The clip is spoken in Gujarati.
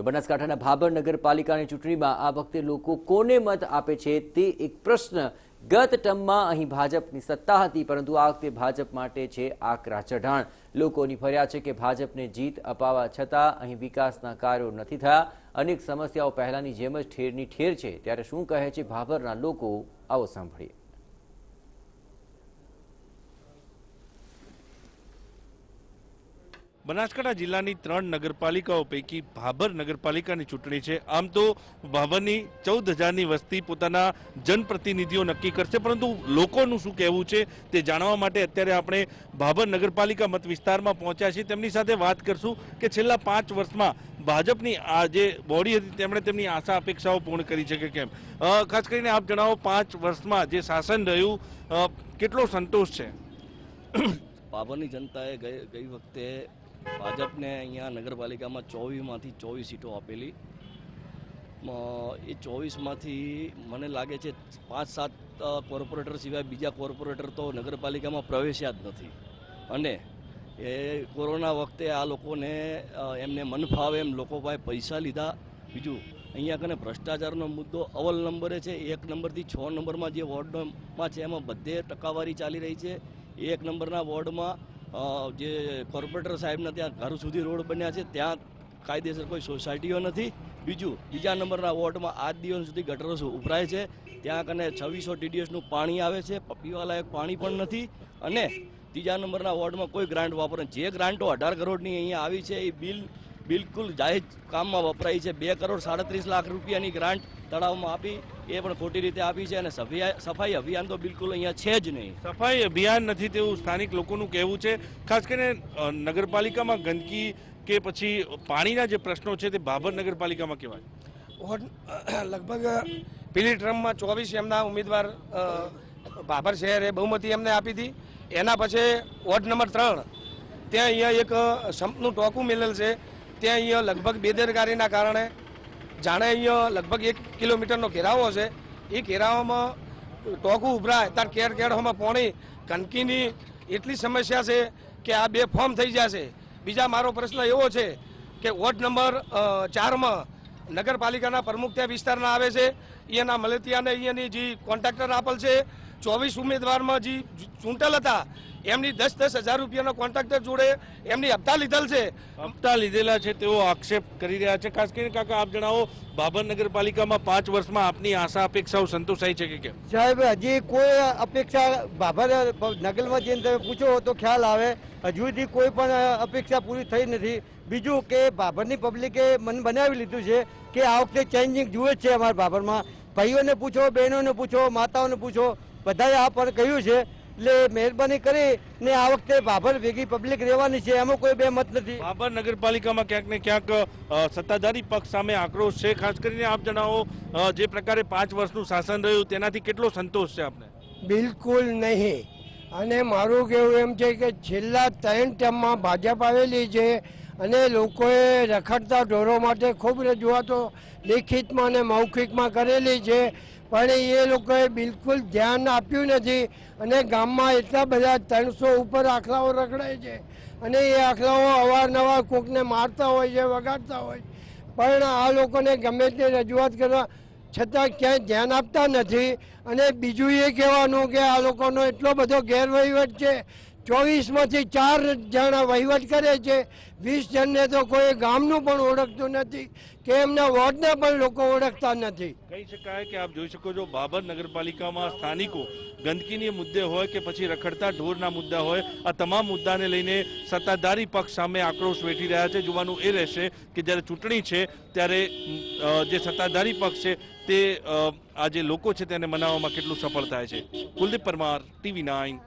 તો બનાસકાંઠાના ભાભર નગરપાલિકાની ચૂંટણીમાં આ વખતે લોકો કોને મત આપે છે તે એક પ્રશ્ન। ગત ટર્મમાં અહીં ભાજપની સત્તા હતી, પરંતુ આ વખતે ભાજપ માટે છે આકરા ચઢાણ। લોકોની ફરિયાદ છે કે ભાજપને જીત અપાવવા છતાં અહીં વિકાસના કાર્યો નથી થયા। અનેક સમસ્યાઓ પહેલાની જેમ જ ઠેરની ઠેર છે। ત્યારે શું કહે છે ભાભરના લોકો, આવો સાંભળીએ। બનાસકાંઠા જિલ્લાની 3 નગરપાલિકાઓ પૈકી ભાભર નગરપાલિકાની ચૂંટણી છે। આમ તો ભાભરની 14,000ની વસ્તી પોતાના જનપ્રતિનિધિઓ નક્કી કરશે, પરંતુ લોકોનું શું કહેવું છે તે જાણવા માટે અત્યારે આપણે ભાભર નગરપાલિકા મત વિસ્તારમાં પહોંચ્યા છીએ। તેમની સાથે વાત કરશું કે છેલ્લા 5 વર્ષમાં ભાજપની આ જે બોડી હતી તેમણે તેમની આશા અપેક્ષાઓ પૂર્ણ કરી છે કે કેમ। ખાસ કરીને આપ જણાવો, 5 વર્ષમાં જે શાસન રહ્યું કેટલો સંતોષ છે? ભાભરની જનતાએ ગઈ વખતે ભાજપને અહીંયા નગરપાલિકામાં 24માંથી 24 સીટો આપેલી। એ 24માંથી મને લાગે છે 5-7 કોર્પોરેટર સિવાય બીજા કોર્પોરેટર તો નગરપાલિકામાં પ્રવેશ્યા જ નથી। અને એ કોરોના વખતે આ લોકોને એમને મન ફાવે એમ લોકો પાસે પૈસા લીધા। બીજું અહીંયા કને ભ્રષ્ટાચારનો મુદ્દો અવ્વલ નંબરે છે। 1 નંબરથી 6 નંબરમાં જે વોર્ડમાં છે એમાં બધે ટકાવારી ચાલી રહી છે। 1 નંબરના વોર્ડમાં જે કોર્પોરેટર સાહેબના ત્યાં ઘર સુધી રોડ બન્યા છે, ત્યાં કાયદેસર કોઈ સોસાયટીઓ નથી। બીજું બીજા નંબરના વોર્ડમાં આજ દિવસ સુધી ગટરો ઉભરાય છે, ત્યાં કને 2600 TDSનું પાણી આવે છે, પીવાલાયક પાણી પણ નથી। અને ત્રીજા નંબરના વોર્ડમાં કોઈ ગ્રાન્ટ વાપરે, જે ગ્રાન્ટો 18 કરોડની અહીંયા આવી છે એ બિલકુલ જાહેર કામમાં વપરાય છે। 2 કરોડ 37 લાખ રૂપિયાની ગ્રાન્ટ તળાવમાં આપી, એ પણ ખોટી રીતે આપી છે। અને સફાઈ અભિયાન તો બિલકુલ અહીંયા છે જ નહીં। સફાઈ અભિયાન નથી તેવું સ્થાનિક લોકોનું કહેવું છે। ખાસ કરીને નગરપાલિકામાં ગંદકી કે પછી પાણીના જે પ્રશ્નો છે તે ભાભર નગરપાલિકામાં કેવા છે? લગભગ પેલી ટર્મમાં 24 એમના ઉમેદવાર ભાભર શહેરે બહુમતી એમને આપી હતી। એના પછી વોર્ડ નંબર 3 ત્યાં અહીંયા એક સંપનું ટોકું મેલેલ છે, ત્યાં અહીંયા લગભગ બેદરકારીના કારણે જાણે અહીંયા લગભગ 1 કિલોમીટરનો ઘેરાવો છે, એ ઘેરાવામાં ટોકું ઉભરાય ત્યારે કેર કેરમાં પાણી ગંદકીની એટલી સમસ્યા છે કે આ 2 ફોર્મ થઈ જશે। બીજા મારો પ્રશ્ન એવો છે કે વોર્ડ નંબર 4માં નગરપાલિકાના પ્રમુખ ત્યાં વિસ્તારના આવે છે, એના મલેતિયાને અહીંયાની જે કોન્ટ્રાક્ટર આપેલ છે, 24 ઉમેદવારમાં જે ચૂંટેલ હતા એમની 10-10 હજાર રૂપિયાનો કોન્ટ્રાક્ટર જોડે એમની હપ્તા લીધેલ છે। હપ્તા લીધેલા છે તેવો આક્ષેપ કરી રહ્યા છે। ખાસ કરીને કાકા આપ જણાવો, ભાભર નગરપાલિકામાં 5 વર્ષમાં આપની આશા અપેક્ષાઓ સંતોષાઈ છે કે કેમ? સાહેબ, હજી કોઈ અપેક્ષા ભાભર નગરમાં જઈને તમે પૂછો તો ખ્યાલ આવે, હજુ સુધી કોઈ પણ અપેક્ષા પૂરી થઈ નથી। બીજું કે ભાભરની પબ્લિકે મન બનાવી લીધું છે કે આ વખતે ચેન્જિંગ જુએ જ છે। અમારા ભાભરમાં ભાઈઓને પૂછો, બહેનોને પૂછો, માતાઓને પૂછો, બધાએ આ પણ કહ્યું છે। એટલે મહેરબાની કરીને આ વખતે ભાભર ભેગી પબ્લિક રહેવાની છે, એમાં કોઈ બે મત નથી। ભાભર નગરપાલિકામાં ક્યાંક ને ક્યાંક સત્તાધારી પક્ષ સામે આક્રોશ છે। ખાસ કરીને આપ જણાવો, જે પ્રકારે 5 વર્ષનું શાસન રહ્યું તેનાથી કેટલો સંતોષ છે આપને? બિલકુલ નહીં। અને મારું કહેવું એમ છે કે છેલ્લા 3 ટર્મમાં ભાજપ આવેલી છે અને લોકોએ રખડતા ઢોરો માટે ખૂબ રજૂઆતો લેખિતમાં અને મૌખિકમાં કરેલી છે, પણ એ લોકોએ બિલકુલ ધ્યાન આપ્યું નથી। અને ગામમાં એટલા બધા 300 ઉપર આખલાઓ રખડાય છે, અને એ આખલાઓ અવારનવાર કોકને મારતા હોય છે, વગાડતા હોય, પણ આ લોકોને ગમે તે રજૂઆત કરવા છતાં ક્યાંય ધ્યાન આપતા નથી। અને બીજું એ કહેવાનું કે આ લોકોનો એટલો બધો ગેરવહીવટ છે, 24માંથી 4 જણા વહીવટ કરે છે, 20 જણને તો કોઈ ગામનું પણ ઓળખતું નથી કે એમના વોર્ડને પણ લોકો ઓળખતા નથી। કહી શકાય કે આપ જોઈ શકો છો, ભાભર નગરપાલિકામાં સ્થાનિકો ગંદકીની મુદ્દે હોય કે પછી રખડતા ઢોરના મુદ્દા હોય, આ તમામ મુદ્દાને લઈને સત્તાધારી પક્ષ સામે આક્રોશ વેઠી રહ્યા છે। જોવાનું એ રહેશે કે જ્યારે ચૂંટણી છે ત્યારે જે સત્તાધારી પક્ષ છે તે આ જે લોકો છે તેને મનાવવામાં કેટલું સફળ થાય છે। કુલદીપ પરમાર, TV9